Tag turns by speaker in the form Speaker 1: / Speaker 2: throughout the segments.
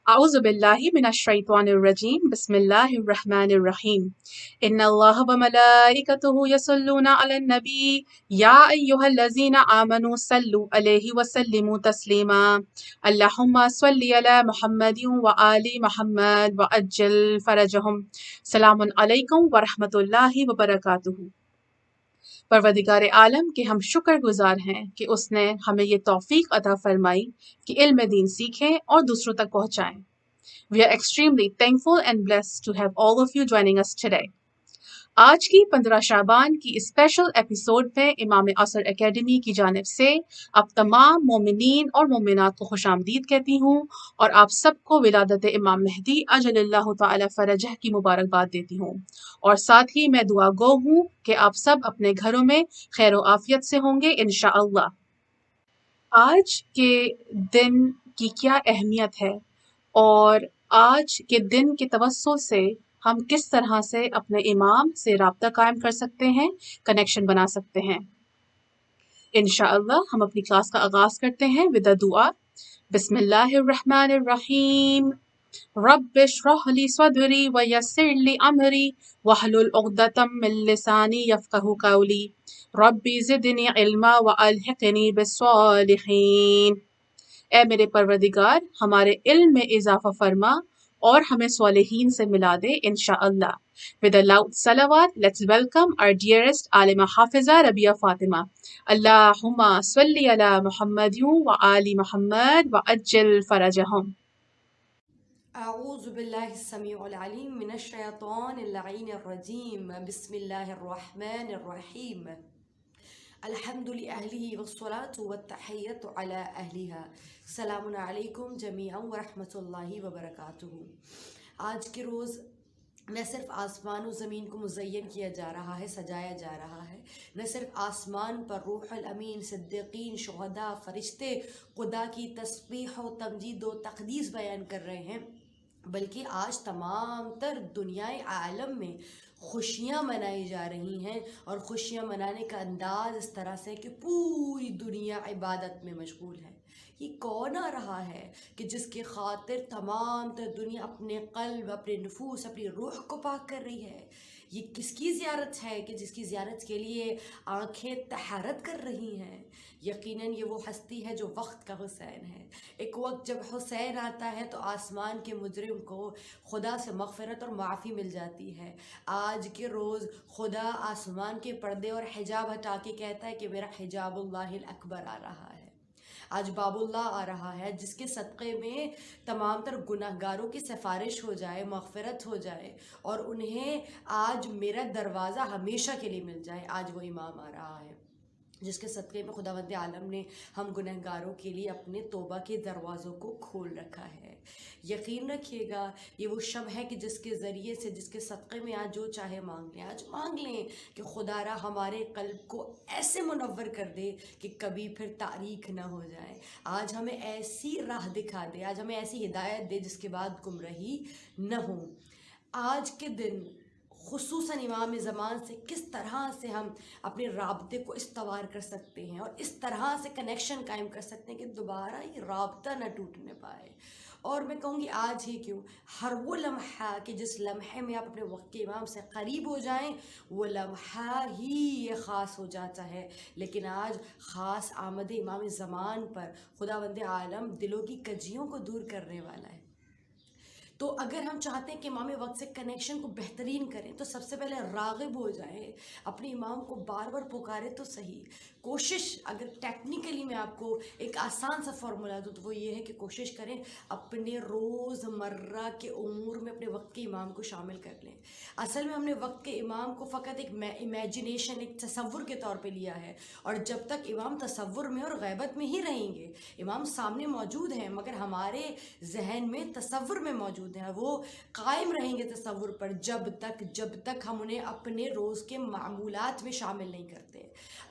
Speaker 1: أعوذ بالله من الشيطان الرجيم بسم الله الرحمن الرحيم إن الله وملائكته يصلون على النبي يا أيها الذين آمنوا صلوا عليه وسلموا تسليما اللهم صل على محمد وآل محمد وأجل فرجهم سلام عليكم ورحمة الله وبركاته۔ پروردگار عالم کے ہم شکر گزار ہیں کہ اس نے ہمیں یہ توفیق عطا فرمائی کہ علم دین سیکھیں اور دوسروں تک پہنچائیں۔ We are extremely thankful and blessed to have all of you joining us today۔ آج کی 15 شعبان کی اسپیشل ایپیسوڈ میں امام عصر اکیڈمی کی جانب سے آپ تمام مومنین اور مومنات کو خوش آمدید کہتی ہوں اور آپ سب کو ولادت امام مہدی عجل اللہ تعالی فرجہ کی مبارکباد دیتی ہوں، اور ساتھ ہی میں دعا گو ہوں کہ آپ سب اپنے گھروں میں خیر و عافیت سے ہوں گے انشاءاللہ۔ آج کے دن کی کیا اہمیت ہے اور آج کے دن کے توسط سے ہم کس طرح سے اپنے امام سے رابطہ قائم کر سکتے ہیں، کنیکشن بنا سکتے ہیں۔ انشاءاللہ ہم اپنی کلاس کا آغاز کرتے ہیں ود دعا۔ بسم اللہ الرحمن الرحیم۔ رب اشرح لی صدری ویسر لی امری واحلل عقدۃ من لسانی یفقہوا قولی ربی زدنی علما والحقنی بالصالحین۔ اے میرے پروردگار ہمارے علم میں اضافہ فرما اور ہمیں صالحین سے ملا دے انشاءاللہ۔ With a loud salawat, let's welcome our dearest عالمہ حافظہ ربیہ فاطمہ۔ اللہم صلی علی محمد و آل محمد وعجل فرجہم۔
Speaker 2: اعوذ باللہ السمیع العلیم من الشیطان اللعین الرجیم بسم اللہ الرحمن الرحیم الحمد لأہلہ والصلاة والتحیۃ علی اہلہا السلام علیکم جمیعا ورحمۃ اللہ وبرکاتہ۔ آج کے روز نہ صرف آسمان و زمین کو مزین کیا جا رہا ہے، سجایا جا رہا ہے، نہ صرف آسمان پر روح الامین، صدیقین، شہداء، فرشتے خدا کی تسبیح و تمجید و تقدیس بیان کر رہے ہیں، بلکہ آج تمام تر دنیائے عالم میں خوشیاں منائی جا رہی ہیں، اور خوشیاں منانے کا انداز اس طرح سے کہ پوری دنیا عبادت میں مشغول ہے۔ یہ کون آ رہا ہے کہ جس کے خاطر تمام تر دنیا اپنے قلب، اپنے نفوس، اپنی روح کو پاک کر رہی ہے؟ یہ کس کی زیارت ہے کہ جس کی زیارت کے لیے آنکھیں طہارت کر رہی ہیں؟ یقیناً یہ وہ ہستی ہے جو وقت کا حسین ہے۔ ایک وقت جب حسین آتا ہے تو آسمان کے مجرم کو خدا سے مغفرت اور معافی مل جاتی ہے۔ آج کے روز خدا آسمان کے پردے اور حجاب ہٹا کے کہتا ہے کہ میرا حجاب اللہ الاکبر آ رہا ہے، آج باب اللہ آ رہا ہے، جس کے صدقے میں تمام تر گناہ گاروں کی سفارش ہو جائے، مغفرت ہو جائے، اور انہیں آج میرا دروازہ ہمیشہ کے لیے مل جائے۔ آج وہ امام آ رہا ہے جس کے صدقے میں خداوند عالم نے ہم گنہگاروں کے لیے اپنے توبہ کے دروازوں کو کھول رکھا ہے۔ یقین رکھیے گا یہ وہ شب ہے کہ جس کے ذریعے سے، جس کے صدقے میں آج جو چاہے مانگ لیں، آج مانگ لیں کہ خدا را ہمارے قلب کو ایسے منور کر دے کہ کبھی پھر تاریک نہ ہو جائے، آج ہمیں ایسی راہ دکھا دے، آج ہمیں ایسی ہدایت دے جس کے بعد گمراہی نہ ہو۔ آج کے دن خصوصاً امام زمان سے کس طرح سے ہم اپنے رابطے کو استوار کر سکتے ہیں اور اس طرح سے کنیکشن قائم کر سکتے ہیں کہ دوبارہ یہ رابطہ نہ ٹوٹنے پائے۔ اور میں کہوں گی آج ہی کیوں، ہر وہ لمحہ کہ جس لمحے میں آپ اپنے وقت کے امام سے قریب ہو جائیں، وہ لمحہ ہی یہ خاص ہو جاتا ہے۔ لیکن آج خاص آمد امام زمان پر خداوند عالم دلوں کی کجیوں کو دور کرنے والا ہے۔ تو اگر ہم چاہتے ہیں کہ امام وقت سے کنیکشن کو بہترین کریں تو سب سے پہلے راغب ہو جائیں، اپنے امام کو بار بار پکارے تو صحیح۔ کوشش، اگر ٹیکنیکلی میں آپ کو ایک آسان سا فارمولا دوں تو وہ یہ ہے کہ کوشش کریں اپنے روز مرہ کے امور میں اپنے وقت کے امام کو شامل کر لیں۔ اصل میں ہم نے وقت کے امام کو فقط ایک امیجنیشن، ایک تصور کے طور پہ لیا ہے، اور جب تک امام تصور میں اور غیبت میں ہی رہیں گے، امام سامنے موجود ہیں مگر ہمارے ذہن میں تصور میں موجود موجود ہیں وہ قائم رہیں گے تصور پر جب تک ہم انہیں اپنے روز کے معمولات میں شامل نہیں کرتے۔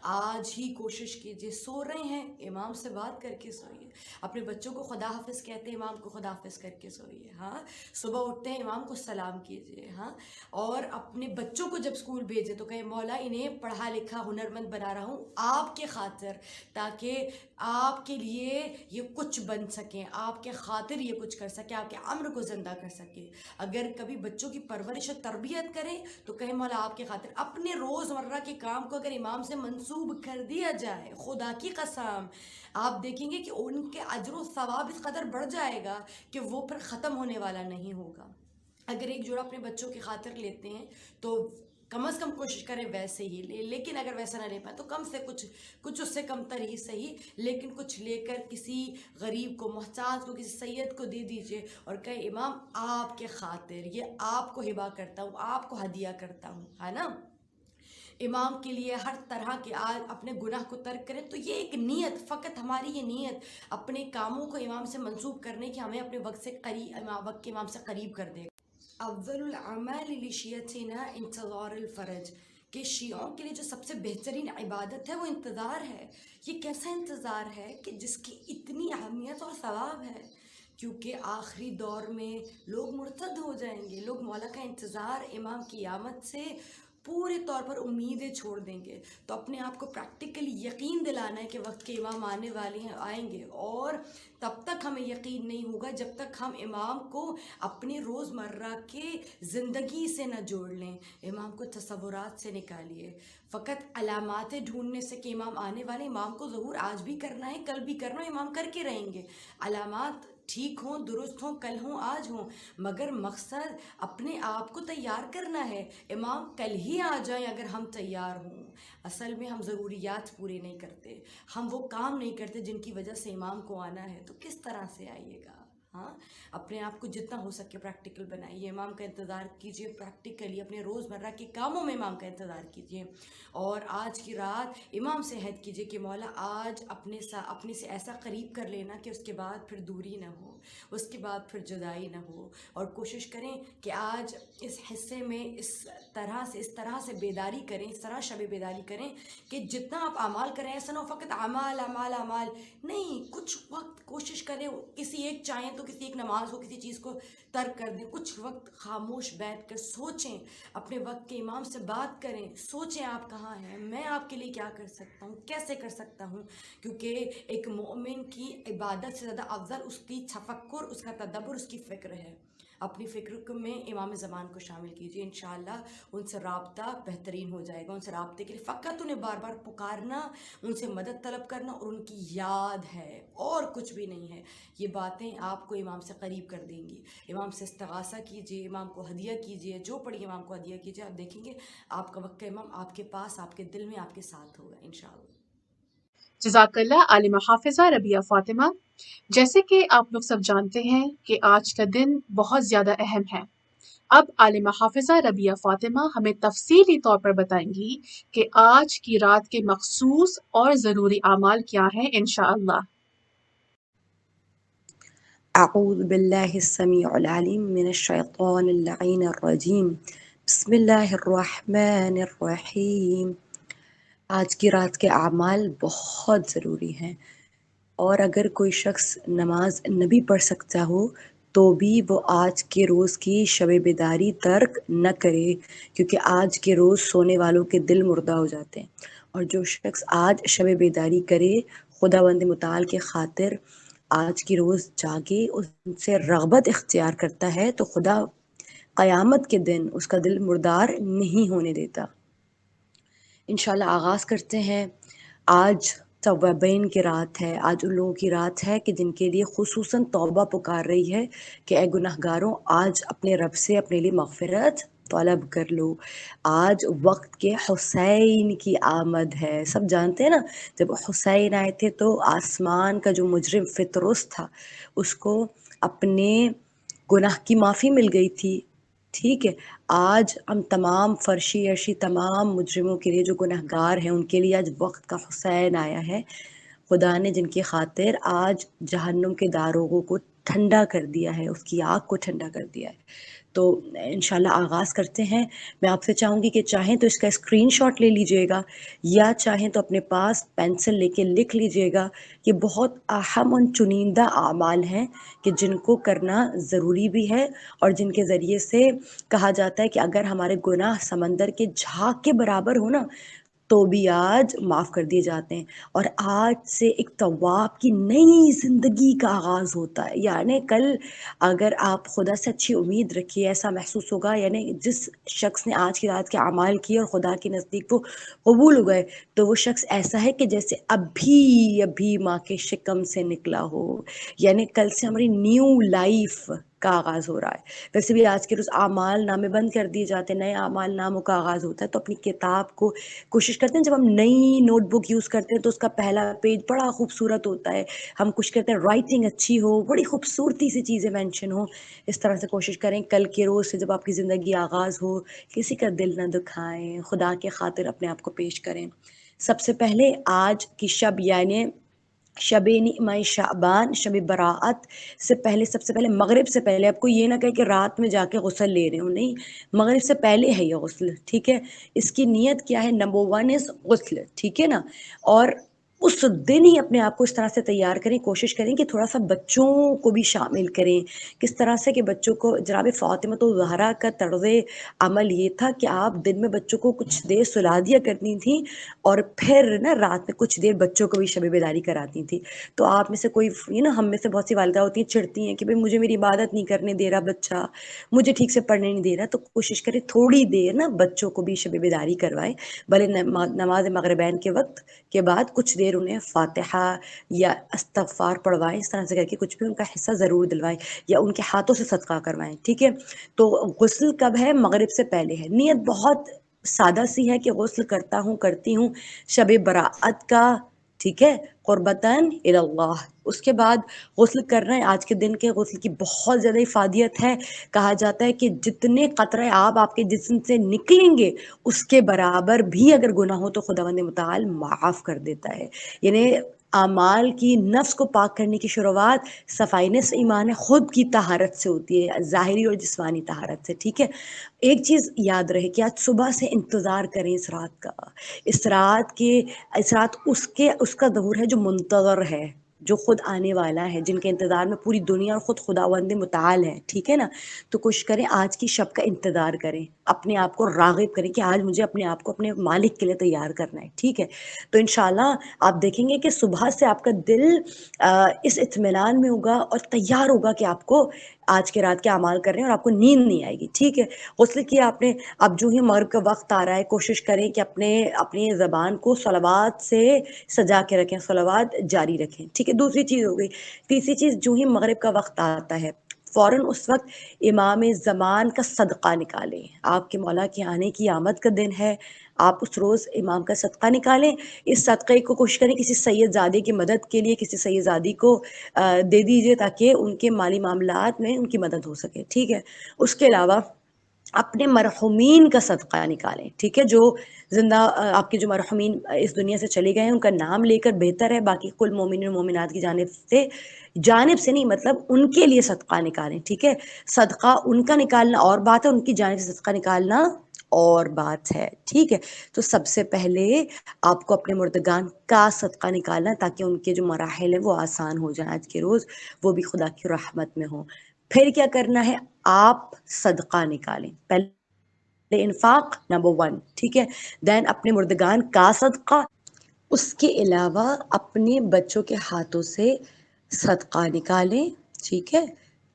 Speaker 2: آج ہی کوشش کیجئے، سو رہے ہیں امام سے بات کر کے سوئیے، اپنے بچوں کو خدا حافظ کہتے ہیں امام کو خدا حافظ کر کے سوئیے، ہاں صبح اٹھتے ہیں امام کو سلام کیجئے، ہاں اور اپنے بچوں کو جب اسکول بھیجے تو کہیں مولا انہیں پڑھا لکھا ہنرمند بنا رہا ہوں آپ کے خاطر، تاکہ آپ کے لیے یہ کچھ بن سکیں، آپ کے خاطر یہ کچھ کر سکیں، آپ کے امر کو زندہ کر سکیں۔ اگر کبھی بچوں کی پرورش و تربیت کریں تو کہیں مولا آپ کے خاطر اپنے روزمرہ کے کام کو اگر امام سے منسوب کر دیا جائے، خدا کی قسم آپ دیکھیں گے کہ ان کے اجر و ثواب اس قدر بڑھ جائے گا کہ وہ پھر ختم ہونے والا نہیں ہوگا۔ اگر ایک جوڑا اپنے بچوں کی خاطر لیتے ہیں تو کم از کم کوشش کریں ویسے ہی لے، لیکن اگر ویسا نہ لے پائے تو کم سے کچھ اس سے کم تر ہی صحیح، لیکن کچھ لے کر کسی غریب کو، محتاج کو، کسی سید کو دے دیجئے اور کہیں امام آپ کے خاطر یہ آپ کو ہبہ کرتا ہوں، آپ کو ہدیہ کرتا ہوں، ہے نا۔ امام کے لیے ہر طرح کے آج اپنے گناہ کو ترک کریں تو یہ ایک نیت، فقط ہماری یہ نیت اپنے کاموں کو امام سے منسوب کرنے کی ہمیں اپنے وقت کے امام سے قریب کر دے گا۔ افضل الاعمال لشیعتنا انتظار الفرج، کہ شیعوں کے لیے جو سب سے بہترین عبادت ہے وہ انتظار ہے۔ یہ کیسا انتظار ہے کہ جس کی اتنی اہمیت اور ثواب ہے، کیونکہ آخری دور میں لوگ مرتد ہو جائیں گے، لوگ مولا کا انتظار امام کی آمد سے پورے طور پر امیدیں چھوڑ دیں گے۔ تو اپنے آپ کو پریکٹیکلی یقین دلانا ہے کہ وقت کے امام آنے والے ہیں، آئیں گے، اور تب تک ہمیں یقین نہیں ہوگا جب تک ہم امام کو اپنی روزمرہ کے زندگی سے نہ جوڑ لیں۔ امام کو تصورات سے نکالیے، فقط علامات ڈھونڈنے سے کہ امام آنے والے، امام کو ظہور آج بھی کرنا ہے، کل بھی کرنا ہے، امام کر کے رہیں گے، علامات ٹھیک ہوں، درست ہوں، کل ہوں، آج ہوں، مگر مقصد اپنے آپ کو تیار کرنا ہے۔ امام کل ہی آ جائیں اگر ہم تیار ہوں، اصل میں ہم ضروریات پورے نہیں کرتے، ہم وہ کام نہیں کرتے جن کی وجہ سے امام کو آنا ہے، تو کس طرح سے آئیے گا؟ ہاں اپنے آپ کو جتنا ہو سکے پریکٹیکل بنائیے، امام کا انتظار کیجئے، پریکٹیکلی اپنے روزمرہ کے کاموں میں امام کا انتظار کیجئے، اور آج کی رات امام سے عہد کیجئے کہ مولا آج اپنے سے ایسا قریب کر لینا کہ اس کے بعد پھر دوری نہ ہو، اس کے بعد پھر جدائی نہ ہو، اور کوشش کریں کہ آج اس حصے میں اس طرح سے بیداری کریں، اس طرح شب بیداری کریں کہ جتنا آپ اعمال کریں ایسا نہ ہو فقط اعمال اعمال اعمال نہیں، کچھ وقت کوشش کریں، کسی ایک چاہیں تو کسی ایک نماز کو، کسی چیز کو ترک کر دیں، کچھ وقت خاموش بیٹھ کر سوچیں، اپنے وقت کے امام سے بات کریں، سوچیں آپ کہاں ہیں، میں آپ کے لیے کیا کر سکتا ہوں، کیسے کر سکتا ہوں، کیونکہ ایک مومن کی عبادت سے زیادہ افضل اس کی تفکر، اس کا تدبر، اس کی فکر ہے۔ اپنی فکر میں امام زمان کو شامل کیجئے، انشاءاللہ ان سے رابطہ بہترین ہو جائے گا۔ ان سے رابطے کے لیے فقط انہیں بار بار پکارنا، ان سے مدد طلب کرنا اور ان کی یاد ہے، اور کچھ بھی نہیں ہے۔ یہ باتیں آپ کو امام سے قریب کر دیں گی۔ امام سے استغاثہ کیجئے، امام کو ہدیہ کیجئے، جو پڑھی امام کو ہدیہ کیجئے، آپ دیکھیں گے آپ کا وقت امام آپ کے پاس، آپ کے دل میں، آپ کے ساتھ ہوگا انشاءاللہ۔
Speaker 1: جزاک اللہ عالمہ حافظہ ربیہ فاطمہ۔ جیسے کہ آپ لوگ سب جانتے ہیں کہ آج کا دن بہت زیادہ اہم ہے۔ اب عالمہ حافظہ ربیہ فاطمہ ہمیں تفصیلی طور پر بتائیں گی کہ آج کی رات کے مخصوص اور ضروری اعمال کیا ہیں انشاءاللہ۔
Speaker 3: اعوذ باللہ السمیع العلیم من الشیطان اللعین الرجیم، بسم اللہ الرحمن الرحیم۔ آج کی رات کے اعمال بہت ضروری ہیں، اور اگر کوئی شخص نماز نبی پڑھ سکتا ہو تو بھی وہ آج کے روز کی شب بیداری ترک نہ کرے، کیونکہ آج کے روز سونے والوں کے دل مردہ ہو جاتے ہیں، اور جو شخص آج شب بیداری کرے، خدا بند متعال کے خاطر آج کی روز جاگے، ان سے رغبت اختیار کرتا ہے، تو خدا قیامت کے دن اس کا دل مردار نہیں ہونے دیتا۔ انشاءاللہ آغاز کرتے ہیں۔ آج توابین کی رات ہے، آج ان لوگوں کی رات ہے کہ جن کے لیے خصوصاً توبہ پکار رہی ہے کہ اے گناہگاروں، آج اپنے رب سے اپنے لیے مغفرت طلب کر لو۔ آج وقت کے حسین کی آمد ہے، سب جانتے ہیں نا، جب حسین آئے تھے تو آسمان کا جو مجرم فطرس تھا اس کو اپنے گناہ کی معافی مل گئی تھی، ٹھیک ہے۔ آج ہم تمام فرشی عرشی تمام مجرموں کے لیے جو گنہگار ہیں ان کے لیے آج وقت کا حسین آیا ہے۔ خدا نے جن کی خاطر آج جہنم کے داروغوں کو ٹھنڈا کر دیا ہے، اس کی آگ کو ٹھنڈا کر دیا ہے۔ تو انشاءاللہ آغاز کرتے ہیں۔ میں آپ سے چاہوں گی کہ چاہیں تو اس کا اسکرین شاٹ لے لیجئے گا، یا چاہیں تو اپنے پاس پینسل لے کے لکھ لیجئے گا۔ یہ بہت اہم اور چنندہ اعمال ہیں کہ جن کو کرنا ضروری بھی ہے، اور جن کے ذریعے سے کہا جاتا ہے کہ اگر ہمارے گناہ سمندر کے جھاگ کے برابر ہو نا تو بھی آج معاف کر دیے جاتے ہیں، اور آج سے ایک تواب کی نئی زندگی کا آغاز ہوتا ہے۔ یعنی کل اگر آپ خدا سے اچھی امید رکھیے، ایسا محسوس ہوگا، یعنی جس شخص نے آج کی رات کے اعمال کیے اور خدا کے نزدیک وہ قبول ہو گئے، تو وہ شخص ایسا ہے کہ جیسے ابھی ماں کے شکم سے نکلا ہو، یعنی کل سے ہماری نیو لائف کا آغاز ہو رہا ہے۔ ویسے بھی آج کے روز اعمال نامے بند کر دیے جاتے ہیں، نئے اعمال ناموں کا آغاز ہوتا ہے، تو اپنی کتاب کو کوشش کرتے ہیں، جب ہم نئی نوٹ بک یوز کرتے ہیں تو اس کا پہلا پیج بڑا خوبصورت ہوتا ہے، ہم کچھ کرتے ہیں رائٹنگ اچھی ہو، بڑی خوبصورتی سے چیزیں مینشن ہو، اس طرح سے کوشش کریں کل کے روز سے جب آپ کی زندگی آغاز ہو کسی کا دل نہ دکھائیں، خدا کے خاطر اپنے آپ کو پیش کریں۔ سب سے پہلے آج کی شب یعنی شب نعمہ شعبان، شب براعت سے پہلے، سب سے پہلے مغرب سے پہلے، آپ کو یہ نہ کہے کہ رات میں جا کے غسل لے رہے ہوں، نہیں، مغرب سے پہلے ہے یہ غسل، ٹھیک ہے۔ اس کی نیت کیا ہے؟ نمبر 1 از غسل، ٹھیک ہے نا، اور اس دن ہی اپنے آپ کو اس طرح سے تیار کریں، کوشش کریں کہ تھوڑا سا بچوں کو بھی شامل کریں۔ کس طرح سے کہ بچوں کو، جناب فاطمہ الزہرا کا طرز عمل یہ تھا کہ آپ دن میں بچوں کو کچھ دیر سلا دیا کرتی تھیں، اور پھر نا رات میں کچھ دیر بچوں کو بھی شب بیداری کراتی تھی۔ تو آپ میں سے کوئی، ہم میں سے بہت سی والدہ ہوتی ہیں چڑھتی ہیں کہ بھئی مجھے میری عبادت نہیں کرنے دے رہا بچہ، مجھے ٹھیک سے پڑھنے نہیں دے رہا، تو کوشش کریں تھوڑی دیر نا بچوں کو بھی شب بیداری کروائیں، بھلے نماز مغربین کے وقت کے بعد کچھ دیر انہیں فاتحہ یا استغفار پڑھوائیں، اس طرح سے کر کے کچھ بھی ان کا حصہ ضرور دلوائیں، یا ان کے ہاتھوں سے صدقہ کروائیں، ٹھیک ہے۔ تو غسل کب ہے؟ مغرب سے پہلے ہے۔ نیت بہت سادہ سی ہے کہ غسل کرتا ہوں، کرتی ہوں شب براعت کا، ٹھیک ہے، قربتاً اللہ۔ اس کے بعد غسل کر رہے ہیں، آج کے دن کے غسل کی بہت زیادہ افادیت ہے۔ کہا جاتا ہے کہ جتنے قطرے آب آپ کے جسم سے نکلیں گے اس کے برابر بھی اگر گناہ ہو تو خداوند متعال معاف کر دیتا ہے۔ یعنی اعمال کی نفس کو پاک کرنے کی شروعات صفائی نفس ایمان خود کی طہارت سے ہوتی ہے، ظاہری اور جسمانی طہارت سے، ٹھیک ہے۔ ایک چیز یاد رہے کہ آج صبح سے انتظار کریں اس رات کا، اس رات اس کا ظہور ہے جو منتظر ہے، جو خود آنے والا ہے، جن کے انتظار میں پوری دنیا اور خود خداوند متعال ہے، ٹھیک ہے نا۔ تو کوشش کریں آج کی شب کا انتظار کریں، اپنے آپ کو راغب کریں کہ آج مجھے اپنے آپ کو اپنے مالک کے لیے تیار کرنا ہے، ٹھیک ہے۔ تو انشاءاللہ آپ دیکھیں گے کہ صبح سے آپ کا دل اس اطمینان میں ہوگا اور تیار ہوگا کہ آپ کو آج کے رات کے اعمال کر رہے ہیں اور آپ کو نیند نہیں آئے گی، ٹھیک ہے۔ غسل کیا آپ نے، اب جو ہی مغرب کا وقت آ رہا ہے کوشش کریں کہ اپنی زبان کو صلوات سے سجا کے رکھیں، صلوات جاری رکھیں، ٹھیک ہے۔ دوسری چیز ہو گئی۔ تیسری چیز، جو ہی مغرب کا وقت آتا ہے فوراً اس وقت امام زمان کا صدقہ نکالیں۔ آپ کے مولا کے آنے کی آمد کا دن ہے، آپ اس روز امام کا صدقہ نکالیں۔ اس صدقے کو کوشش کریں کسی سید زادے کی مدد کے لیے کسی سید زادی کو دے دیجئے تاکہ ان کے مالی معاملات میں ان کی مدد ہو سکے، ٹھیک ہے۔ اس کے علاوہ اپنے مرحومین کا صدقہ نکالیں، ٹھیک ہے۔ جو زندہ آپ کے جو مرحومین اس دنیا سے چلے گئے ہیں ان کا نام لے کر بہتر ہے، باقی کل مومنین و مومنات کی جانب سے نہیں، مطلب ان کے لیے صدقہ نکالیں، ٹھیک ہے۔ صدقہ ان کا نکالنا اور بات ہے، ان کی جانب سے صدقہ نکالنا اور بات ہے، ٹھیک ہے۔ تو سب سے پہلے آپ کو اپنے مردگان کا صدقہ نکالنا تاکہ ان کے جو مراحل ہیں وہ آسان ہو جائیں، آج کے روز وہ بھی خدا کی رحمت میں ہوں۔ پھر کیا کرنا ہے؟ آپ صدقہ نکالیں، پہلے انفاق نمبر 1، ٹھیک ہے، دین اپنے مردگان کا صدقہ، اس کے علاوہ اپنے بچوں کے ہاتھوں سے صدقہ نکالیں، ٹھیک ہے۔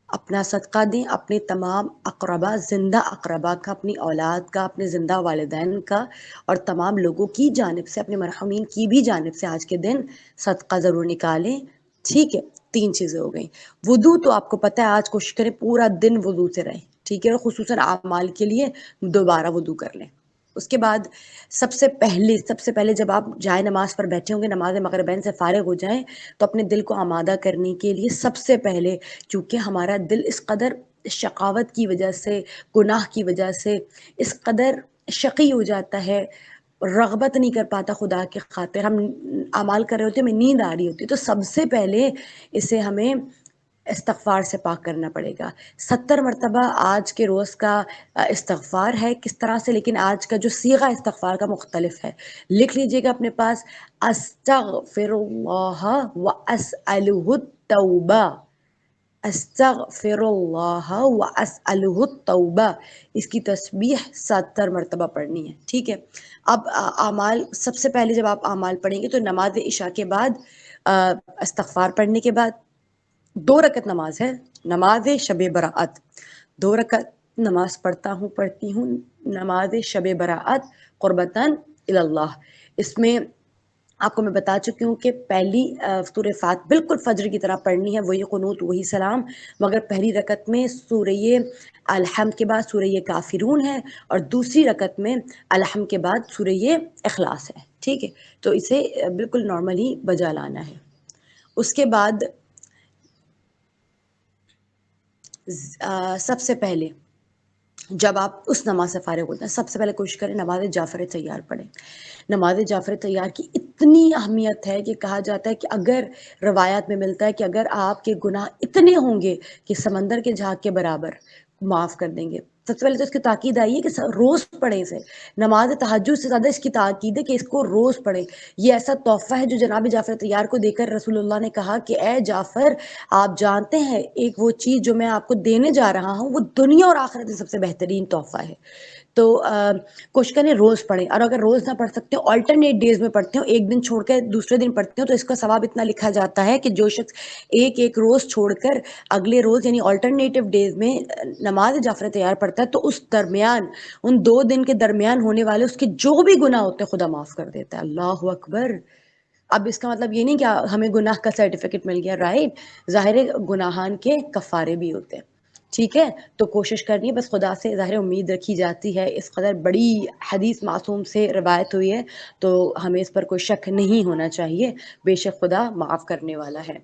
Speaker 3: اپنا صدقہ دیں، اپنے تمام اقربا، زندہ اقربا کا، اپنی اولاد کا، اپنے زندہ والدین کا اور تمام لوگوں کی جانب سے، اپنے مرحومین کی بھی جانب سے آج کے دن صدقہ ضرور نکالیں، ٹھیک ہے۔ 3 چیزیں ہو گئیں۔ وضو تو آپ کو پتہ ہے آج کوشش کریں پورا دن وضو سے رہیں، ٹھیک ہے، اور خصوصاً اعمال کے لیے دوبارہ وضو کر لیں۔ اس کے بعد سب سے پہلے جب آپ جائے نماز پر بیٹھے ہوں گے، نماز مغربین سے فارغ ہو جائیں، تو اپنے دل کو آمادہ کرنے کے لیے سب سے پہلے، کیونکہ ہمارا دل اس قدر شقاوت کی وجہ سے، گناہ کی وجہ سے اس قدر شقی ہو جاتا ہے، رغبت نہیں کر پاتا خدا کے خاطر، ہم اعمال کر رہے ہوتے ہیں، ہمیں نیند آ رہی ہوتی ہے، تو سب سے پہلے اسے ہمیں استغفار سے پاک کرنا پڑے گا. 70 مرتبہ آج کے روز کا استغفار ہے. کس طرح سے؟ لیکن آج کا جو صیغہ استغفار کا مختلف ہے. لکھ لیجئے گا اپنے پاس، استغفر اللہ واسألہ التوبہ، استغفر اللہ واسألہ التوبہ. اس کی تسبیح 70 مرتبہ پڑھنی ہے. ٹھیک ہے. اب اعمال، سب سے پہلے جب آپ اعمال پڑھیں گے تو نماز عشاء کے بعد استغفار پڑھنے کے بعد 2 رکعت نماز ہے، نماز شب برأت. 2 رکعت نماز پڑھتی ہوں نماز شب برأت قربتاً اللہ. اس میں آپ کو میں بتا چکی ہوں کہ پہلی سورہ فاتحہ بالکل فجر کی طرح پڑھنی ہے، وہی قنوت وہی سلام، مگر پہلی رکعت میں سورہ الحمد کے بعد سورہ کافرون ہے، اور دوسری رکعت میں الحمد کے بعد سورہ اخلاص ہے. ٹھیک ہے. تو اسے بالکل نارملی بجا لانا ہے. اس کے بعد سب سے پہلے جب آپ اس نماز سے فارغ ہوتے ہیں، سب سے پہلے کوشش کریں نماز جعفر طیار پڑھیں. نماز جعفر طیار کی اتنی اہمیت ہے کہ کہا جاتا ہے کہ اگر روایات میں ملتا ہے کہ اگر آپ کے گناہ اتنے ہوں گے کہ سمندر کے جھاگ کے برابر، معاف کر دیں گے. سب سے پہلے تو اس کی تاکید آئی ہے کہ روز پڑھیں اسے. نماز تہجد سے زیادہ اس کی تاکید ہے کہ اس کو روز پڑھیں. یہ ایسا تحفہ ہے جو جناب جعفر طیار کو دے کر رسول اللہ نے کہا کہ اے جعفر، آپ جانتے ہیں ایک وہ چیز جو میں آپ کو دینے جا رہا ہوں وہ دنیا اور آخرت میں سب سے بہترین تحفہ ہے. تو کوشش کریں روز پڑھیں، اور اگر روز نہ پڑھ سکتے ہو آلٹرنیٹ ڈیز میں پڑھتے ہو، ایک دن چھوڑ کے دوسرے دن پڑھتے ہو، تو اس کا ثواب اتنا لکھا جاتا ہے کہ جو شخص ایک روز چھوڑ کر اگلے روز یعنی آلٹرنیٹو ڈیز میں نماز جعفر طیار پڑھتا ہے، تو اس درمیان، ان 2 دن کے درمیان ہونے والے اس کے جو بھی گناہ ہوتے ہیں خدا معاف کر دیتا ہے. اللہ اکبر. اب اس کا مطلب یہ نہیں کہ ہمیں گناہ کا سرٹیفکیٹ مل گیا، رائٹ. ظاہر گناہان کے کفارے بھی ہوتے ہیں. ٹھیک ہے. تو کوشش کرنی ہے، بس خدا سے ظاہر امید رکھی جاتی ہے. اس قدر بڑی حدیث معصوم سے روایت ہوئی ہے تو ہمیں اس پر کوئی شک نہیں ہونا چاہیے. بے شک خدا معاف کرنے والا ہے.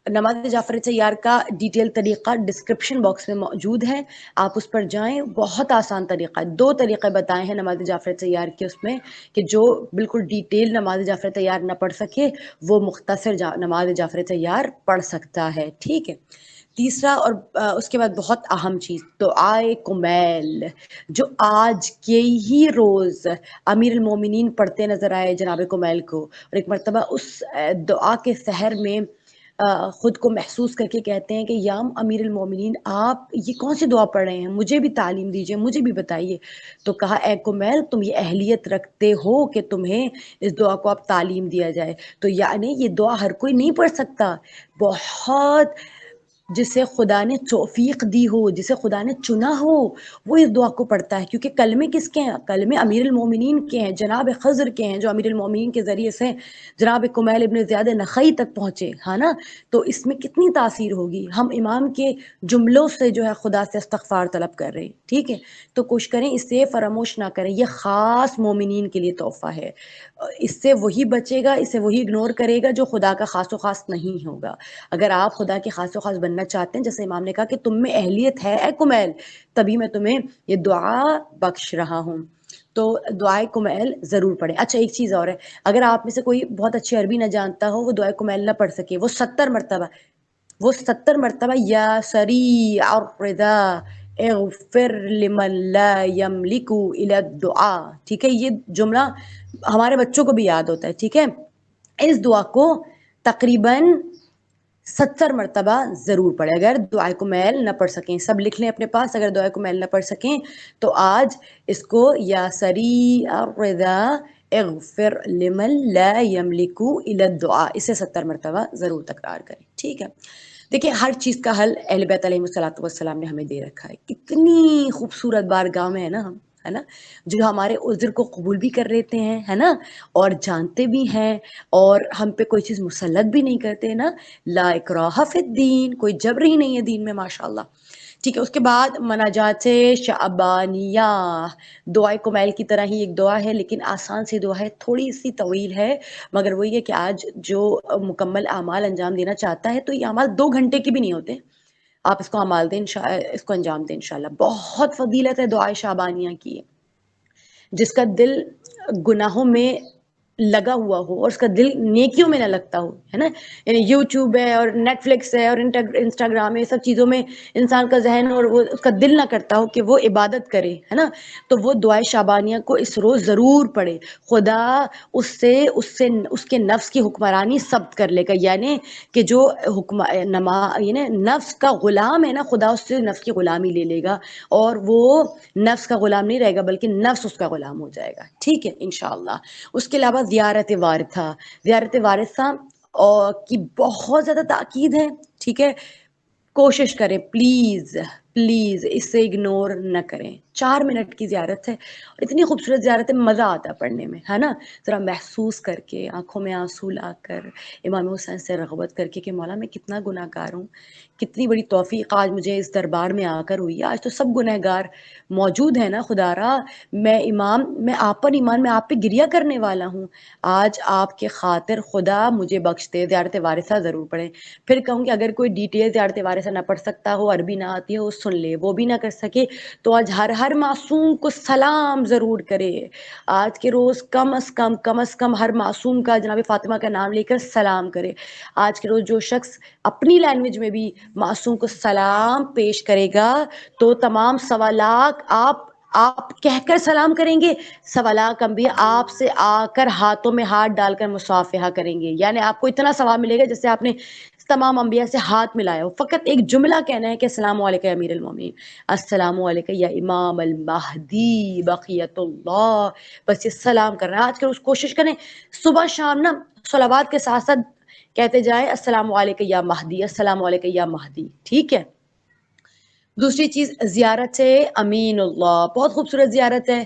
Speaker 3: نماز جعفر طیار کا ڈیٹیل طریقہ ڈسکرپشن باکس میں موجود ہے، آپ اس پر جائیں. بہت آسان طریقہ ہے. 2 طریقے بتائے ہیں نماز جعفر طیار کے اس میں، کہ جو بالکل ڈیٹیل نماز جعفر طیار نہ پڑھ سکے وہ مختصر نماز جعفر طیار پڑھ سکتا ہے. ٹھیک ہے. تیسرا اور اس کے بعد بہت اہم چیز، دعائے کمیل، جو آج کے ہی روز امیر المومنین پڑھتے نظر آئے جناب کمیل کو، اور ایک مرتبہ اس دعا کے سحر میں خود کو محسوس کر کے کہتے ہیں کہ یا امیر المومنین، آپ یہ کون سی دعا پڑھ رہے ہیں، مجھے بھی تعلیم دیجئے، مجھے بھی بتائیے. تو کہا اے کمیل، تم یہ اہلیت رکھتے ہو کہ تمہیں اس دعا کو اب تعلیم دیا جائے. تو یعنی یہ دعا ہر کوئی نہیں پڑھ سکتا. بہت جسے خدا نے توفیق دی ہو، جسے خدا نے چنا ہو، وہ اس دعا کو پڑھتا ہے. کیونکہ کلمے کس کے ہیں؟ کلمے امیر المومنین کے ہیں، جناب خضر کے ہیں، جو امیر المومنین کے ذریعے سے جناب کمیل ابن زیاد نخعی تک پہنچے. ہاں نا. تو اس میں کتنی تاثیر ہوگی. ہم امام کے جملوں سے جو ہے خدا سے استغفار طلب کر رہے ہیں. ٹھیک ہے. تو کوشش کریں اسے فراموش نہ کریں. یہ خاص مومنین کے لیے تحفہ ہے. اس سے وہی بچے گا، اسے وہی اگنور کرے گا جو خدا کا خاص و خاص نہیں ہوگا. اگر آپ خدا کے خاص و خاص بننا چاہتے ہیں، جیسے امام نے کہا کہ تم میں اہلیت ہے اے کمیل، تبھی میں تمہیں یہ دعا بخش رہا ہوں. تو دعائے کمیل ضرور پڑھیں. اچھا ایک چیز اور ہے، اگر آپ میں سے کوئی بہت اچھی عربی نہ جانتا ہو، وہ دعائے کمیل نہ پڑھ سکے، وہ 70 مرتبہ یا سریع الرضا اغفر لمن لا یملک الی الدعاء. ٹھیک ہے. یہ جملہ ہمارے بچوں کو بھی یاد ہوتا ہے. ٹھیک ہے. اس دعا کو تقریباً 70 مرتبہ ضرور پڑھیں اگر دعائے کمیل نہ پڑھ سکیں. سب لکھ لیں اپنے پاس. اگر دعائے کمیل نہ پڑھ سکیں تو آج اس کو یا سریع الرضا اغفر لمن لا یملک الی الدعاء اسے 70 مرتبہ ضرور تکرار کریں. ٹھیک ہے. دیکھیں ہر چیز کا حل اہل بیت علیہ الصلوۃ والسلام نے ہمیں دے رکھا ہے. کتنی خوبصورت بارگاہ میں ہے نا ہم، ہے نا، جو ہمارے عذر کو قبول بھی کر لیتے ہیں، ہے نا، اور جانتے بھی ہیں، اور ہم پہ کوئی چیز مسلط بھی نہیں کرتے نا. لا اکراہ فی الدین، کوئی جبر ہی نہیں ہے دین میں، ماشاءاللہ. ٹھیک ہے. اس کے بعد مناجات شعبانیہ، دعائے کمیل کی طرح ہی ایک دعا ہے لیکن آسان سی دعا ہے، تھوڑی سی طویل ہے، مگر وہی ہے کہ آج جو مکمل اعمال انجام دینا چاہتا ہے تو یہ اعمال 2 گھنٹے کے بھی نہیں ہوتے. آپ اس کو عمل دیں، اس کو انجام دیں انشاءاللہ. بہت فضیلت ہے دعائے شعبانیہ کی. جس کا دل گناہوں میں لگا ہوا ہو اور اس کا دل نیکیوں میں نہ لگتا ہو، ہے نا. یعنی یوٹیوب ہے اور نیٹ فلکس ہے اور انسٹاگرام ہے، یہ سب چیزوں میں انسان کا ذہن اور وہ اس کا دل نہ کرتا ہو کہ وہ عبادت کرے، ہے نا. تو وہ دعائے شعبانیہ کو اس روز ضرور پڑھے. خدا اس کے نفس کی حکمرانی ثبت کر لے گا. یعنی کہ جو یعنی نفس کا غلام ہے نا، خدا اس سے نفس کی غلامی لے لے گا اور وہ نفس کا غلام نہیں رہے گا بلکہ نفس اس کا غلام ہو جائے گا. ٹھیک ہے انشاءاللہ. اس کے علاوہ زیارت وارثہ کی بہت زیادہ تاکید ہے. ٹھیک ہے، کوشش کریں پلیز پلیز اس سے اگنور نہ کریں. 4 منٹ کی زیارت ہے اور اتنی خوبصورت زیارت ہے، مزہ آتا ہے پڑھنے میں، ہے نا. ذرا محسوس کر کے، آنکھوں میں آنسو لا کر، امام حسین سے رغبت کر کے کہ مولا میں کتنا گناہ گار ہوں، کتنی بڑی توفیق آج مجھے اس دربار میں آ کر ہوئی ہے. آج تو سب گناہ گار موجود ہے نا خدا را. میں آپ پر ایمان، میں آپ پہ گریہ کرنے والا ہوں. آج آپ کے خاطر خدا مجھے بخش دے. زیارت وارثہ ضرور پڑھیں. پھر کہوں کہ اگر کوئی ڈیٹیل زیارت وارثہ نہ پڑھ سکتا ہو، عربی نہ آتی ہو، سن لے. وہ بھی نہ کر سکے تو آج ہر معصوم کو سلام ضرور کرے. آج کے روز کم از کم ہر معصوم کا جناب فاطمہ کا نام لے کر سلام کرے. آج کے روز جو شخص اپنی لینگویج میں بھی معصوم کو سلام پیش کرے گا تو تمام سوالات آپ کہہ کر سلام کریں گے. سوالات انبیاء آپ سے آ کر ہاتھوں میں ہاتھ ڈال کر مصافحہ کریں گے. یعنی آپ کو اتنا ثواب ملے گا جیسے آپ نے تمام انبیاء سے ہاتھ ملایا ہو. فقط ایک جملہ کہنا ہے کہ السلام علیکم یا امیر المومنین، السلام علیکم یا امام المہدی بقیت اللہ. بس یہ سلام کرنا ہے. آج کے روز کوشش کریں صبح شام نا صلوات کے ساتھ ساتھ کہتے جائیں السلام علیکم یا مہدی، السلام علیکم یا مہدی. ٹھیک ہے. دوسری چیز زیارت امین اللہ، بہت خوبصورت زیارت ہے.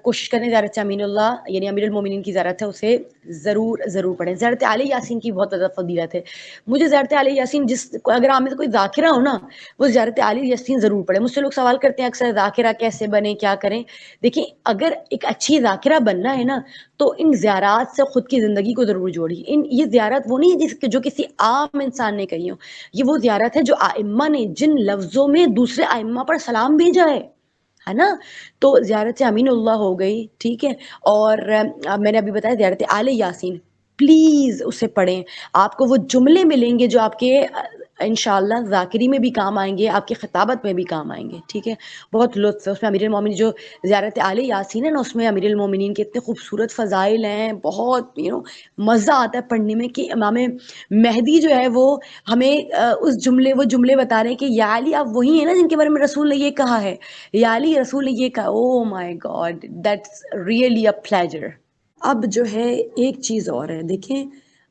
Speaker 3: کوشش کریں زیارت امین اللہ یعنی امیر المومنین کی زیارت ہے، اسے ضرور پڑھیں. زیارت علی یاسین کی بہت زیادہ فضیلت ہے. مجھے زیارت علی یاسین اگر آپ میں سے کوئی ذاکرہ ہو نا، وہ زیارت علی یاسین ضرور پڑھیں. مجھ سے لوگ سوال کرتے ہیں اکثر ذاکرہ کیسے بنے، کیا کریں. دیکھیں اگر ایک اچھی ذاکرہ بننا ہے نا تو ان زیارات سے خود کی زندگی کو ضرور جوڑیے. یہ زیارت وہ نہیں ہے جو کسی عام انسان نے کہی ہو. یہ وہ زیارت ہے جو ائمہ نے جن لفظوں میں دوسرے ائمہ پر سلام بھیجا ہے نا. تو زیارت امین اللہ ہو گئی. ٹھیک ہے. اور میں نے ابھی بتایا زیارت آل یاسین، پلیز اسے پڑھیں. آپ کو وہ جملے ملیں گے جو آپ کے انشاءاللہ ذاکری میں بھی کام آئیں گے، آپ کی خطابت میں بھی کام آئیں گے. ٹھیک ہے. بہت لطف ہے اس میں. امیر المومنین جو زیارت آل یاسین ہے نا، اس میں امیر المومنین کے اتنے خوبصورت فضائل ہیں. بہت مزہ آتا ہے پڑھنے میں کہ امام مہدی جو ہے وہ ہمیں وہ جملے بتا رہے ہیں کہ یا علی آپ وہی ہیں نا جن کے بارے میں رسول نے یہ کہا ہے. یا علی رسول نے یہ کہا. Oh my God, that's really a pleasure. اب جو ہے ایک چیز اور ہے، دیکھیں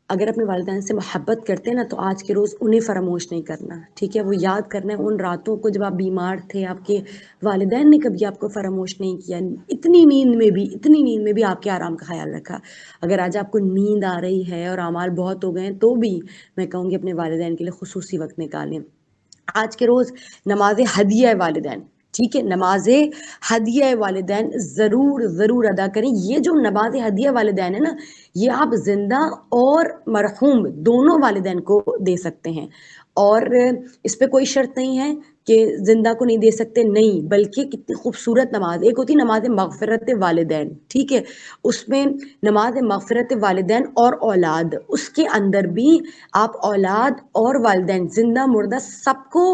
Speaker 3: اگر اپنے والدین سے محبت کرتے ہیں نا تو آج کے روز انہیں فراموش نہیں کرنا. ٹھیک ہے. وہ یاد کرنا ہے ان راتوں کو جب آپ بیمار تھے، آپ کے والدین نے کبھی آپ کو فراموش نہیں کیا. اتنی نیند میں بھی آپ کے آرام کا خیال رکھا. اگر آج آپ کو نیند آ رہی ہے اور اعمال بہت ہو گئے ہیں تو بھی میں کہوں گی اپنے والدین کے لیے خصوصی وقت نکالیں. آج کے روز نماز ہدیہ والدین، ٹھیک ہے، نماز ہدیہ والدین ضرور ادا کریں. یہ جو نماز ہدیہ والدین ہے نا، یہ آپ زندہ اور مرحوم دونوں والدین کو دے سکتے ہیں. اور اس پہ کوئی شرط نہیں ہے کہ زندہ کو نہیں دے سکتے، نہیں، بلکہ کتنی خوبصورت نماز. ایک ہوتی نماز مغفرت والدین، ٹھیک ہے، اس میں نماز مغفرت والدین اور اولاد، اس کے اندر بھی آپ اولاد اور والدین زندہ مردہ سب کو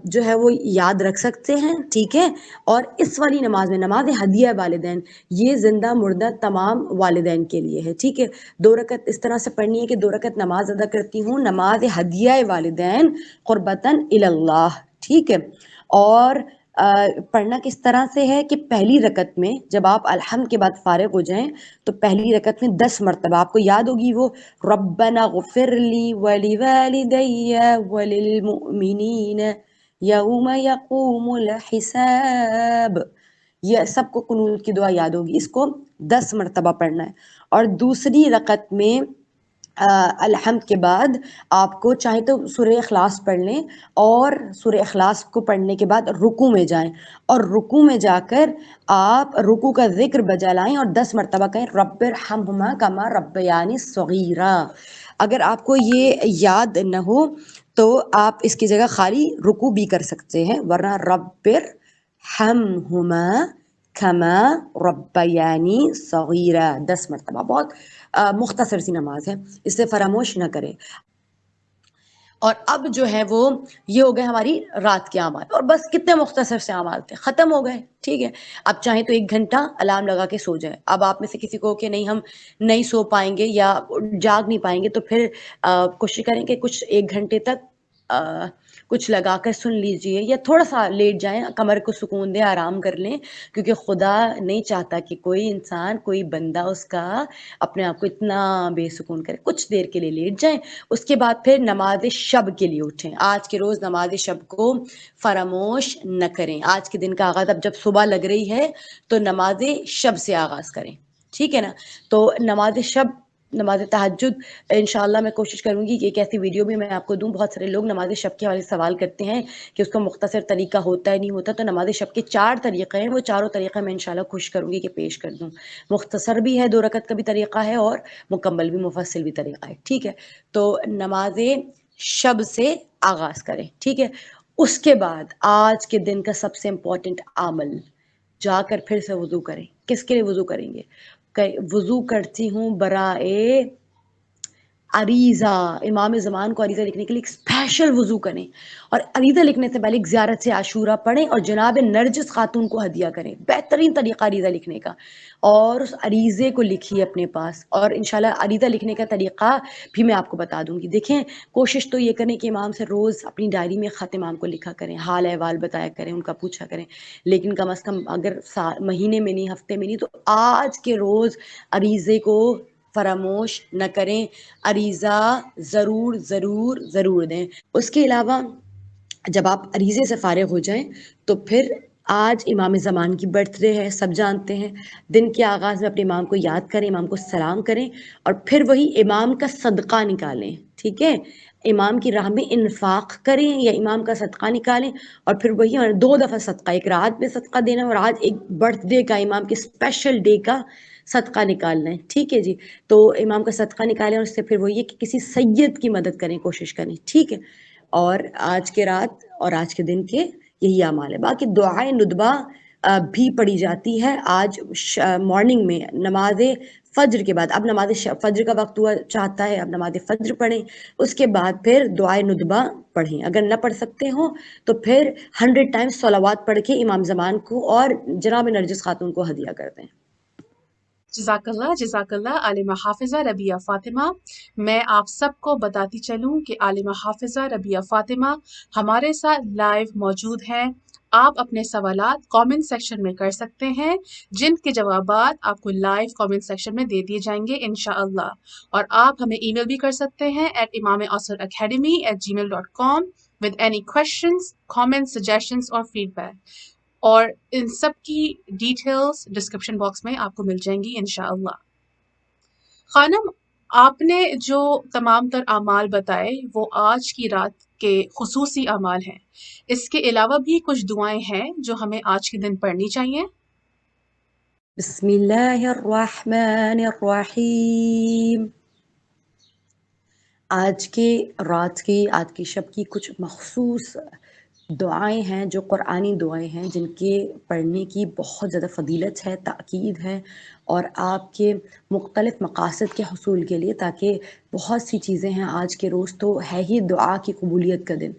Speaker 3: جو ہے وہ یاد رکھ سکتے ہیں. ٹھیک ہے. اور اس والی نماز میں نماز ہدیہ والدین، یہ زندہ مردہ تمام والدین کے لیے ہے. ٹھیک ہے. 2 رکعت اس طرح سے پڑھنی ہے کہ 2 رکعت نماز ادا کرتی ہوں نماز ہدیہ والدین قربتاً اللہ. ٹھیک ہے. اور پڑھنا کس طرح سے ہے کہ پہلی رکعت میں جب آپ الحمد کے بعد فارغ ہو جائیں تو پہلی رکعت میں 10 مرتبہ آپ کو یاد ہوگی وہ ربنا اغفر لی ولوالدی وللمؤمنین یوم یقوم الحساب. یہ سب کو قنوت کی دعا یاد ہوگی. اس کو 10 مرتبہ پڑھنا ہے. اور دوسری رکعت میں الحمد کے بعد آپ کو چاہے تو سورہ اخلاص پڑھ لیں اور سورہ اخلاص کو پڑھنے کے بعد رکوع میں جائیں اور رکوع میں جا کر آپ رکوع کا ذکر بجا لائیں اور 10 مرتبہ کہیں رب ارحمہما کما ربیانی صغیرا. اگر آپ کو یہ یاد نہ ہو تو آپ اس کی جگہ خالی رکوع بھی کر سکتے ہیں، ورنہ رب ارحمہما کما ربیانی صغیرہ 10 مرتبہ. بہت مختصر سی نماز ہے، اسے فراموش نہ کریں. اور اب جو ہے وہ یہ ہو گئے ہماری رات کے اعمال، اور بس کتنے مختصر سے اعمال تھے، ختم ہو گئے. ٹھیک ہے، اب چاہیں تو 1 گھنٹہ الارم لگا کے سو جائیں. اب آپ میں سے کسی کو کہ نہیں ہم نہیں سو پائیں گے یا جاگ نہیں پائیں گے، تو پھر کوشش کریں کہ کچھ 1 گھنٹے تک کچھ لگا کر سن لیجئے، یا تھوڑا سا لیٹ جائیں، کمر کو سکون دیں، آرام کر لیں، کیونکہ خدا نہیں چاہتا کہ کوئی انسان، کوئی بندہ اس کا اپنے آپ کو اتنا بے سکون کرے. کچھ دیر کے لیے لیٹ جائیں، اس کے بعد پھر نماز شب کے لیے اٹھیں. آج کے روز نماز شب کو فراموش نہ کریں. آج کے دن کا آغاز اب جب صبح لگ رہی ہے تو نماز شب سے آغاز کریں. ٹھیک ہے نا؟ تو نماز شب، نماز تہجد انشاءاللہ میں کوشش کروں گی کہ ایک ایسی ویڈیو بھی میں آپ کو دوں. بہت سارے لوگ نماز شب کے حوالے سے سوال کرتے ہیں کہ اس کا مختصر طریقہ ہوتا ہے نہیں ہوتا. تو نماز شب کے 4 طریقے ہیں، وہ چاروں طریقے میں انشاءاللہ کوشش کروں گی کہ پیش کر دوں. مختصر بھی ہے، 2 رکعت کا بھی طریقہ ہے، اور مکمل بھی مفصل بھی طریقہ ہے. ٹھیک ہے، تو نماز شب سے آغاز کریں. ٹھیک ہے، اس کے بعد آج کے دن کا سب سے امپورٹنٹ عمل، جا کر پھر سے وضو کریں. کس کے لیے وضو کریں گے؟ وضو کرتی ہوں برائے عریضہ. امام زمان کو عریضہ لکھنے کے لیے ایک اسپیشل وضو کریں، اور عریضہ لکھنے سے پہلے ایک زیارت سے عاشورہ پڑھیں اور جناب نرجس خاتون کو ہدیہ کریں. بہترین طریقہ عریضہ لکھنے کا. اور اس عریضے کو لکھیے اپنے پاس، اور انشاءاللہ عریضہ لکھنے کا طریقہ بھی میں آپ کو بتا دوں گی. دیکھیں، کوشش تو یہ کریں کہ امام سے روز اپنی ڈائری میں خط امام کو لکھا کریں، حال احوال بتایا کریں، ان کا پوچھا کریں. لیکن کم از کم اگر مہینے میں نہیں، ہفتے میں نہیں، تو آج کے روز عریضے کو فراموش نہ کریں. عریضہ ضرور ضرور ضرور دیں. اس کے علاوہ جب آپ عریضے سے فارغ ہو جائیں تو پھر آج امام زمان کی برتھ ڈے ہے، سب جانتے ہیں. دن کے آغاز میں اپنے امام کو یاد کریں، امام کو سلام کریں، اور پھر وہی امام کا صدقہ نکالیں. ٹھیک ہے، امام کی راہ میں انفاق کریں یا امام کا صدقہ نکالیں، اور پھر وہی 2 دفعہ صدقہ، ایک رات میں صدقہ دینا اور آج ایک برتھ ڈے کا، امام کے اسپیشل ڈے کا صدقہ نکالنا ہے. ٹھیک ہے جی، تو امام کا صدقہ نکالیں، اور اس سے پھر وہی ہے کہ کسی سید کی مدد کریں، کوشش کریں. ٹھیک ہے، اور آج کے رات اور آج کے دن کے یہی اعمال ہے. باقی دعائے ندبہ بھی پڑھی جاتی ہے آج مارننگ میں نماز فجر کے بعد. اب نماز فجر کا وقت ہوا چاہتا ہے، اب نماز فجر پڑھیں، اس کے بعد پھر دعائے ندبہ پڑھیں. اگر نہ پڑھ سکتے ہوں تو پھر 100 ٹائمز صلوات پڑھ کے امام زمان کو اور جناب نرجس خاتون کو ہدیہ کر دیں.
Speaker 1: جزاک اللہ عالمہ حافظہ ربیہ فاطمہ. میں آپ سب کو بتاتی چلوں کہ عالمہ حافظہ ربیہ فاطمہ ہمارے ساتھ لائیو موجود ہیں. آپ اپنے سوالات کامنٹ سیکشن میں کر سکتے ہیں، جن کے جوابات آپ کو لائیو کامنٹ سیکشن میں دے دیے جائیں گے انشاءاللہ. اور آپ ہمیں ای میل بھی کر سکتے ہیں imamosaracademy@gmail.com with any questions, comments, suggestions اور feedback. اور ان سب کی ڈیٹیلز ڈسکرپشن باکس میں آپ کو مل جائیں گی انشاءاللہ. خانم، آپ نے جو تمام تر اعمال بتائے وہ آج کی رات کے خصوصی اعمال ہیں. اس کے علاوہ بھی کچھ دعائیں ہیں جو ہمیں آج کے دن پڑھنی چاہیے.
Speaker 3: بسم اللہ الرحمن الرحیم. آج کی شب کی کچھ مخصوص دعائیں ہیں جو قرآنی دعائیں ہیں، جن کے پڑھنے کی بہت زیادہ فضیلت ہے، تاکید ہے، اور آپ کے مختلف مقاصد کے حصول کے لیے. تاکہ بہت سی چیزیں ہیں، آج کے روز تو ہے ہی دعا کی قبولیت کا دن،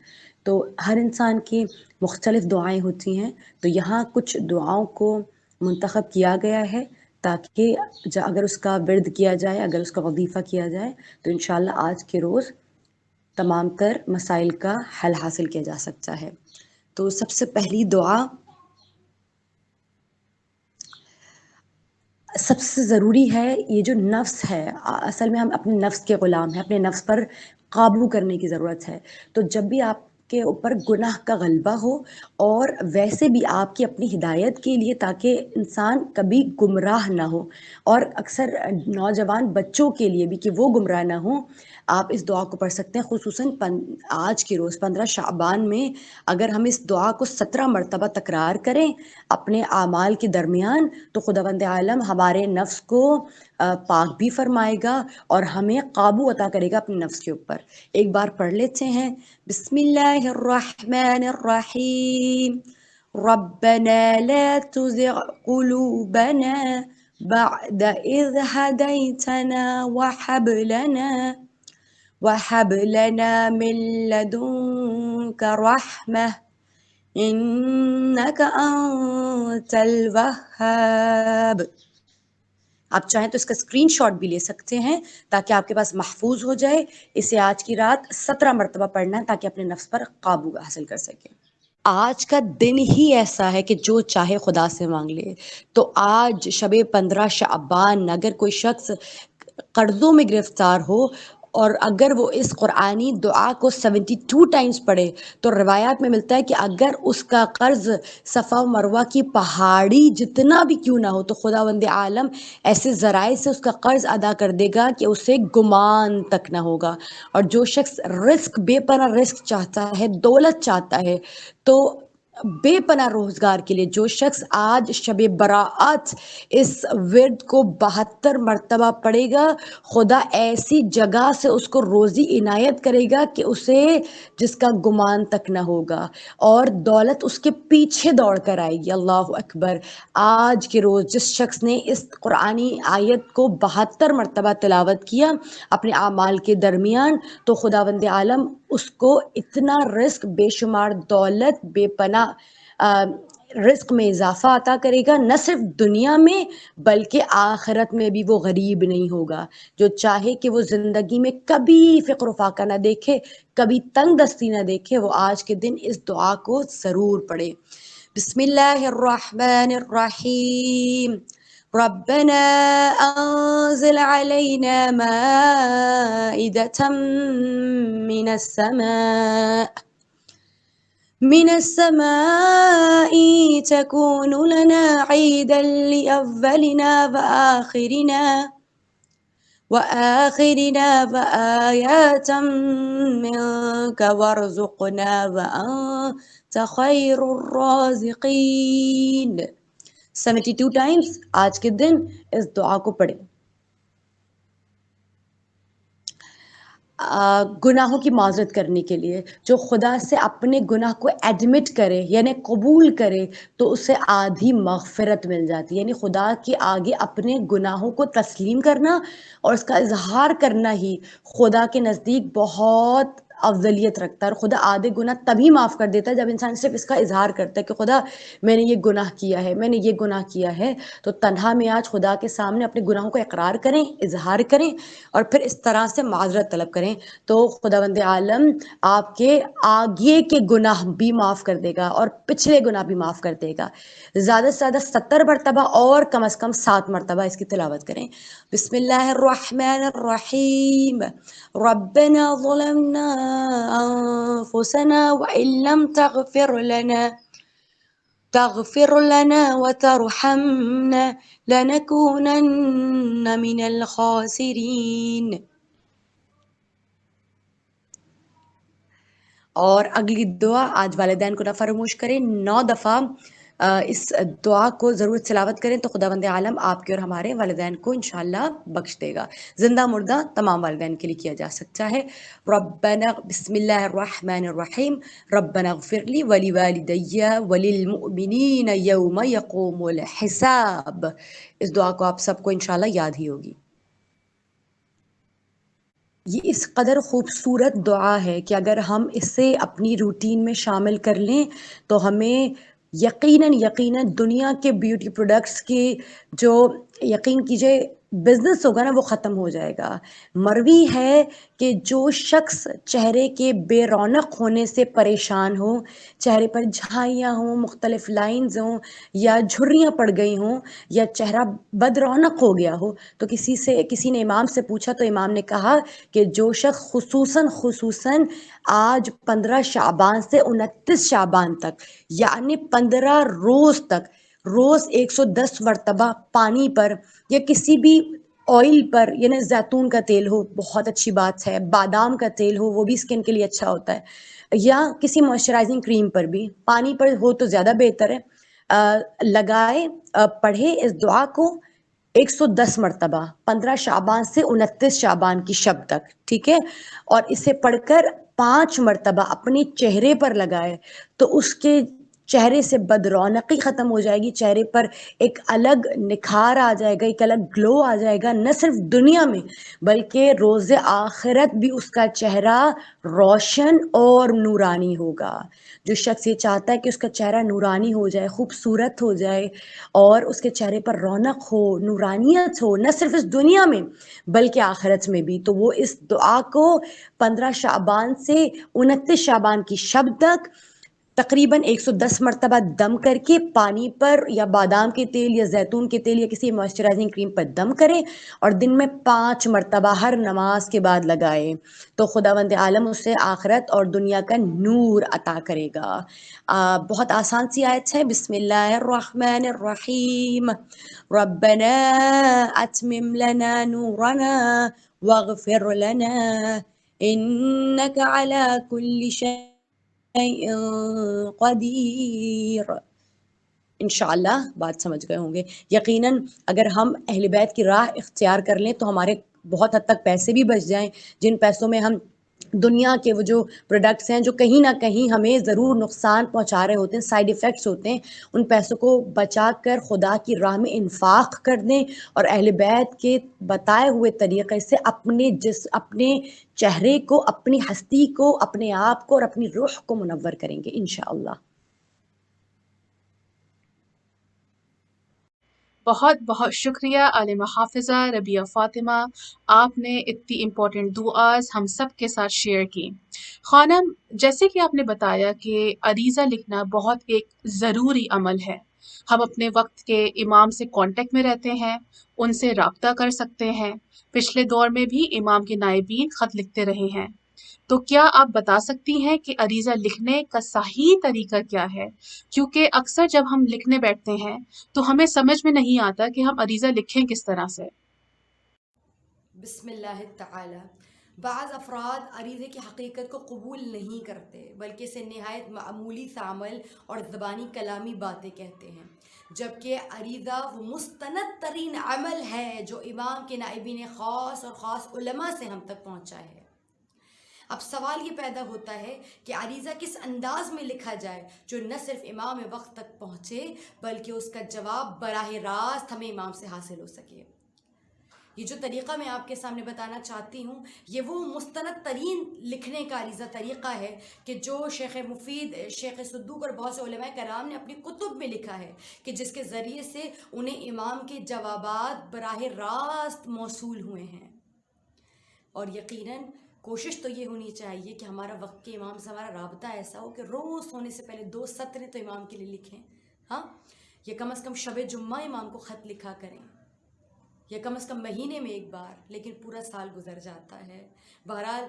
Speaker 3: تو ہر انسان کی مختلف دعائیں ہوتی ہیں. تو یہاں کچھ دعاؤں کو منتخب کیا گیا ہے تاکہ اگر اس کا ورد کیا جائے، اگر اس کا وظیفہ کیا جائے، تو انشاءاللہ آج کے روز تمام تر مسائل کا حل حاصل کیا جا سکتا ہے. تو سب سے پہلی دعا، سب سے ضروری ہے، یہ جو نفس ہے، اصل میں ہم اپنے نفس کے غلام ہیں، اپنے نفس پر قابو کرنے کی ضرورت ہے. تو جب بھی آپ کے اوپر گناہ کا غلبہ ہو، اور ویسے بھی آپ کی اپنی ہدایت کے لیے، تاکہ انسان کبھی گمراہ نہ ہو، اور اکثر نوجوان بچوں کے لیے بھی کہ وہ گمراہ نہ ہوں، آپ اس دعا کو پڑھ سکتے ہیں. خصوصاً آج کے روز 15 شعبان میں اگر ہم اس دعا کو 17 مرتبہ تکرار کریں اپنے اعمال کے درمیان، تو خداوند عالم ہمارے نفس کو پاک بھی فرمائے گا اور ہمیں قابو عطا کرے گا اپنے نفس کے اوپر. ایک بار پڑھ لیتے ہیں. بسم اللہ الرحمن الرحیم. ربنا لا تزغ قلوبنا بعد إذ هديتنا وهب لنا من لدنك رحمة إنك أنت الوهاب. آپ چاہیں تو اس کا اسکرین شاٹ بھی لے سکتے ہیں تاکہ آپ کے پاس محفوظ ہو جائے. اسے آج کی رات 17 مرتبہ پڑھنا ہے تاکہ اپنے نفس پر قابو حاصل کر سکیں. آج کا دن ہی ایسا ہے کہ جو چاہے خدا سے مانگ لے. تو آج شب 15 شعبان اگر کوئی شخص قرضوں میں گرفتار ہو اور اگر وہ اس قرآنی دعا کو 72 ٹائمز پڑھے تو روایات میں ملتا ہے کہ اگر اس کا قرض صفا و مروہ کی پہاڑی جتنا بھی کیوں نہ ہو تو خداوند عالم ایسے ذرائع سے اس کا قرض ادا کر دے گا کہ اسے گمان تک نہ ہوگا. اور جو شخص رزق بے پناہ رزق چاہتا ہے، دولت چاہتا ہے، تو بے پناہ روزگار کے لیے جو شخص آج شب براعت اس ورد کو 72 مرتبہ پڑھے گا، خدا ایسی جگہ سے اس کو روزی عنایت کرے گا کہ اسے جس کا گمان تک نہ ہوگا اور دولت اس کے پیچھے دوڑ کر آئے گی. اللہ اکبر. آج کے روز جس شخص نے اس قرآنی آیت کو 72 مرتبہ تلاوت کیا اپنے اعمال کے درمیان تو خداوند عالم اس کو اتنا رزق، بے شمار دولت، بے پناہ رزق میں اضافہ عطا کرے گا، نہ صرف دنیا میں بلکہ آخرت میں بھی وہ غریب نہیں ہوگا. جو چاہے کہ وہ زندگی میں کبھی فقر و فاقہ نہ دیکھے، کبھی تنگ دستی نہ دیکھے، وہ آج کے دن اس دعا کو ضرور پڑھے. بسم اللہ الرحمن الرحیم. ربنا انزل علينا مائدة من السماء تكون لنا عيدا لأولنا وآخرنا وآيات منك وارزقنا وأنت خير الرازقين. 72 ٹائمز آج کے دن اس دعا کو پڑھیں. گناہوں کی معذرت کرنے کے لیے جو خدا سے اپنے گناہ کو ایڈمٹ کرے یعنی قبول کرے تو اسے آدھی مغفرت مل جاتی ہے. یعنی خدا کے آگے اپنے گناہوں کو تسلیم کرنا اور اس کا اظہار کرنا ہی خدا کے نزدیک بہت افضلیت رکھتا ہے. اور خدا آدھے گناہ تبھی معاف کر دیتا ہے جب انسان صرف اس کا اظہار کرتا ہے کہ خدا میں نے یہ گناہ کیا ہے، میں نے یہ گناہ کیا ہے. تو تنہا میں آج خدا کے سامنے اپنے گناہوں کو اقرار کریں، اظہار کریں اور پھر اس طرح سے معذرت طلب کریں تو خداوند عالم آپ کے آگے کے گناہ بھی معاف کر دے گا اور پچھلے گناہ بھی معاف کر دے گا. زیادہ سے زیادہ 70 مرتبہ اور کم از کم 7 مرتبہ اس کی تلاوت کریں. بسم اللہ الرحمن الرحیم. ربنا ظلمنا انفسنا وان لم تغفر لنا وترحمنا لنكونن من الخاسرین. اور اگلی دعا آج والدین کو نہ فراموش کریں. 9 دفعہ اس دعا کو ضرور تلاوت کریں تو خداوند عالم آپ کے اور ہمارے والدین کو انشاءاللہ بخش دے گا. زندہ مردہ تمام والدین کے لیے کیا جا سکتا ہے. ربنا بسم اللہ الرحمن الرحیم. ربنا اغفر لی ولوالدی وللمؤمنین یوم یقوم الحساب. اس دعا کو آپ سب کو انشاءاللہ یاد ہی ہوگی. یہ اس قدر خوبصورت دعا ہے کہ اگر ہم اسے اپنی روٹین میں شامل کر لیں تو ہمیں یقیناً دنیا کے بیوٹی پروڈکٹس کی جو یقین کیجئے بزنس ہوگا نا وہ ختم ہو جائے گا. مروی ہے کہ جو شخص چہرے کے بے رونق ہونے سے پریشان ہو، چہرے پر جھائیاں ہوں، مختلف لائنز ہوں یا جھریاں پڑ گئی ہوں یا چہرہ بد رونق ہو گیا ہو تو کسی نے امام سے پوچھا تو امام نے کہا کہ جو شخص خصوصاً آج 15 شعبان سے 29 شعبان تک یعنی 15 روز تک روز 110 مرتبہ پانی پر یا کسی بھی آئل پر، یعنی زیتون کا تیل ہو بہت اچھی بات ہے، بادام کا تیل ہو وہ بھی اسکن کے لیے اچھا ہوتا ہے، یا کسی موئسچرائزنگ کریم پر بھی پانی پر ہو تو زیادہ بہتر ہے، لگائے پڑھے اس دعا کو 110 مرتبہ 15 شعبان سے 29 شعبان کی شب تک، ٹھیک ہے. اور اسے پڑھ کر 5 مرتبہ اپنے چہرے پر لگائے تو اس کے چہرے سے بدرونقی ختم ہو جائے گی، چہرے پر ایک الگ نکھار آ جائے گا، ایک الگ گلو آ جائے گا، نہ صرف دنیا میں بلکہ روز آخرت بھی اس کا چہرہ روشن اور نورانی ہوگا۔ جو شخص یہ چاہتا ہے کہ اس کا چہرہ نورانی ہو جائے، خوبصورت ہو جائے اور اس کے چہرے پر رونق ہو، نورانیت ہو، نہ صرف اس دنیا میں بلکہ آخرت میں بھی، تو وہ اس دعا کو 15 شعبان سے 29 شعبان کی شب تک تقریباً 110 مرتبہ دم کر کے پانی پر یا بادام کے تیل یا زیتون کے تیل یا کسی موئسچرائزنگ کریم پر دم کرے اور دن میں 5 مرتبہ ہر نماز کے بعد لگائے، تو خداوند عالم اسے آخرت اور دنیا کا نور عطا کرے گا۔ بہت آسان سی آیت ہے، بسم اللہ الرحمن الرحیم، ربنا اتمم لنا نورنا واغفر لنا انک علی کل شیء قدیر۔ انشاءاللہ بات سمجھ گئے ہوں گے۔ یقیناً اگر ہم اہل بیت کی راہ اختیار کر لیں تو ہمارے بہت حد تک پیسے بھی بچ جائیں، جن پیسوں میں ہم دنیا کے وہ جو پروڈکٹس ہیں جو کہیں نہ کہیں ہمیں ضرور نقصان پہنچا رہے ہوتے ہیں، سائیڈ ایفیکٹس ہوتے ہیں، ان پیسوں کو بچا کر خدا کی راہ میں انفاق کر دیں اور اہل بیت کے بتائے ہوئے طریقے سے اپنے چہرے کو، اپنی ہستی کو، اپنے آپ کو اور اپنی روح کو منور کریں گے انشاءاللہ۔
Speaker 1: بہت بہت شکریہ عالمہ حافظہ ربیہ فاطمہ، آپ نے اتنی امپورٹنٹ دعاز ہم سب کے ساتھ شیئر کی۔ خانم، جیسے کہ آپ نے بتایا کہ عریضہ لکھنا بہت ایک ضروری عمل ہے، ہم اپنے وقت کے امام سے کانٹیکٹ میں رہتے ہیں، ان سے رابطہ کر سکتے ہیں، پچھلے دور میں بھی امام کے نائبین خط لکھتے رہے ہیں، تو کیا آپ بتا سکتی ہیں کہ عریضہ لکھنے کا صحیح طریقہ کیا ہے؟ کیونکہ اکثر جب ہم لکھنے بیٹھتے ہیں تو ہمیں سمجھ میں نہیں آتا کہ ہم عریضہ لکھیں کس طرح سے۔
Speaker 2: بسم اللہ تعالی، بعض افراد عریضے کی حقیقت کو قبول نہیں کرتے بلکہ اسے نہایت معمولی سا عمل اور زبانی کلامی باتیں کہتے ہیں، جبکہ عریضہ وہ مستند ترین عمل ہے جو امام کے نائبین خاص اور خاص علماء سے ہم تک پہنچا ہے۔ اب سوال یہ پیدا ہوتا ہے کہ عریضہ کس انداز میں لکھا جائے جو نہ صرف امام وقت تک پہنچے بلکہ اس کا جواب براہ راست ہمیں امام سے حاصل ہو سکے۔ یہ جو طریقہ میں آپ کے سامنے بتانا چاہتی ہوں، یہ وہ مستند ترین لکھنے کا عریضہ طریقہ ہے کہ جو شیخ مفید، شیخ صدوق اور بہت سے علماء کرام نے اپنی کتب میں لکھا ہے، کہ جس کے ذریعے سے انہیں امام کے جوابات براہ راست موصول ہوئے ہیں۔ اور یقیناً کوشش تو یہ ہونی چاہیے کہ ہمارا وقت کے امام سے ہمارا رابطہ ایسا ہو کہ روز سونے سے پہلے 2 سطریں تو امام کے لیے لکھیں، ہاں، یا کم از کم شب جمعہ امام کو خط لکھا کریں، یا کم از کم مہینے میں ایک بار، لیکن پورا سال گزر جاتا ہے۔ بہرحال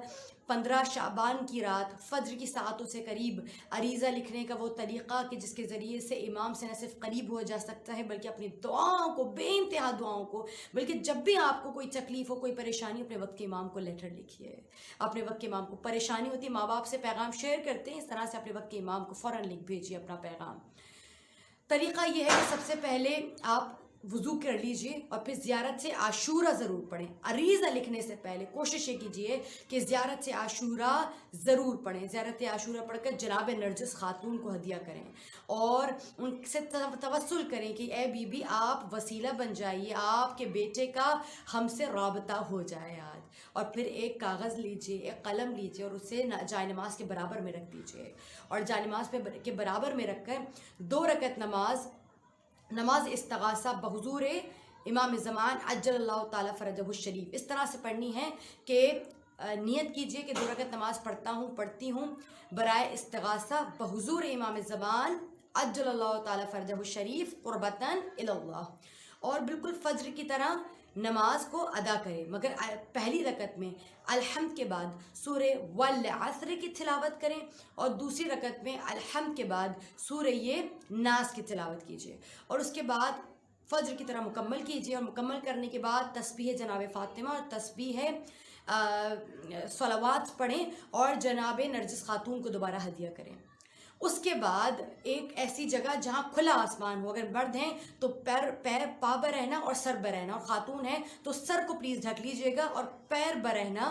Speaker 2: 15 شعبان کی رات فجر کی ساعتوں سے قریب عریضہ لکھنے کا وہ طریقہ کہ جس کے ذریعے سے امام سے نہ صرف قریب ہو جا سکتا ہے بلکہ اپنی دعاؤں کو، بے انتہا دعاؤں کو، بلکہ جب بھی آپ کو کوئی تکلیف ہو، کوئی پریشانی، اپنے وقت کے امام کو لیٹر لکھیے۔ اپنے وقت کے امام کو پریشانی ہوتی ہے، ماں باپ سے پیغام شیئر کرتے ہیں، اس طرح سے اپنے وقت کے امام کو فوراً لکھ بھیجیے اپنا پیغام۔ طریقہ یہ ہے کہ سب سے پہلے آپ وضو کر لیجئے اور پھر زیارت سے عاشورہ ضرور پڑھیں۔ عریضہ لکھنے سے پہلے کوشش یہ کیجئے کہ زیارت سے عاشورہ ضرور پڑھیں، زیارت عاشورہ پڑھ کر جناب نرجس خاتون کو ہدیہ کریں اور ان سے توسل کریں کہ اے بی بی آپ وسیلہ بن جائیے، آپ کے بیٹے کا ہم سے رابطہ ہو جائے آج۔ اور پھر ایک کاغذ لیجئے، ایک قلم لیجئے اور اسے جائے نماز کے برابر میں رکھ دیجئے، اور جائے نماز کے برابر میں رکھ کر 2 رکعت نماز استغاثہ بحضور امام زمان عجل اللہ تعالیٰ فرجہ الشریف اس طرح سے پڑھنی ہے کہ نیت کیجئے کہ 2 رکعت نماز پڑھتی ہوں برائے استغاثہ بحضور امام زمان عجل اللہ تعالیٰ فرجہ الشریف قربتاً الی اللہ، اور بالکل فجر کی طرح نماز کو ادا کرے، مگر پہلی رکعت میں الحمد کے بعد سورہ والعصر کی تلاوت کریں اور دوسری رکعت میں الحمد کے بعد سورہ ناس کی تلاوت کیجیے، اور اس کے بعد فجر کی طرح مکمل کیجیے، اور مکمل کرنے کے بعد تسبیح جناب فاطمہ اور تسبیح صلوات پڑھیں اور جناب نرجس خاتون کو دوبارہ ہدیہ کریں۔ اس کے بعد ایک ایسی جگہ جہاں کھلا آسمان ہو، اگر مرد ہیں تو پا برہنہ اور سر برہنہ، اور خاتون ہے تو سر کو پلیز ڈھک لیجئے گا اور پیر برہنہ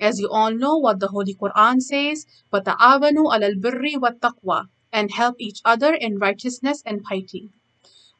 Speaker 1: As you all know what the Holy Quran says, وَتَعَاوَنُوا عَلَى الْبِرِّ وَالتَّقْوَى, and help each other in righteousness and piety.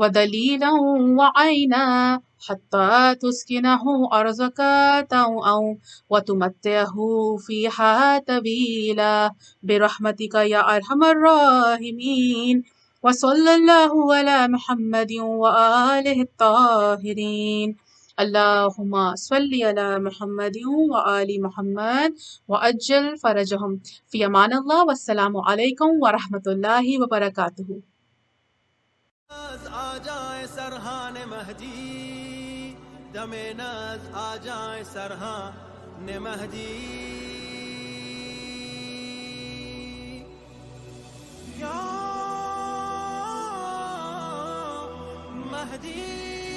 Speaker 1: ودليلا وعينا حتى تسكنه أرضك طوعا وتمتعه فيها طويلا برحمتك يا أرحم الراحمين وصلى الله على محمد وآله الطاهرين اللهم صل على محمد وآل محمد وأجل فرجهم في أمان الله والسلام عليكم ورحمة الله وبركاته.
Speaker 4: آ جائے سرحان مہدی، دم ناز آ جائے سرحان مہدی، یا مہدی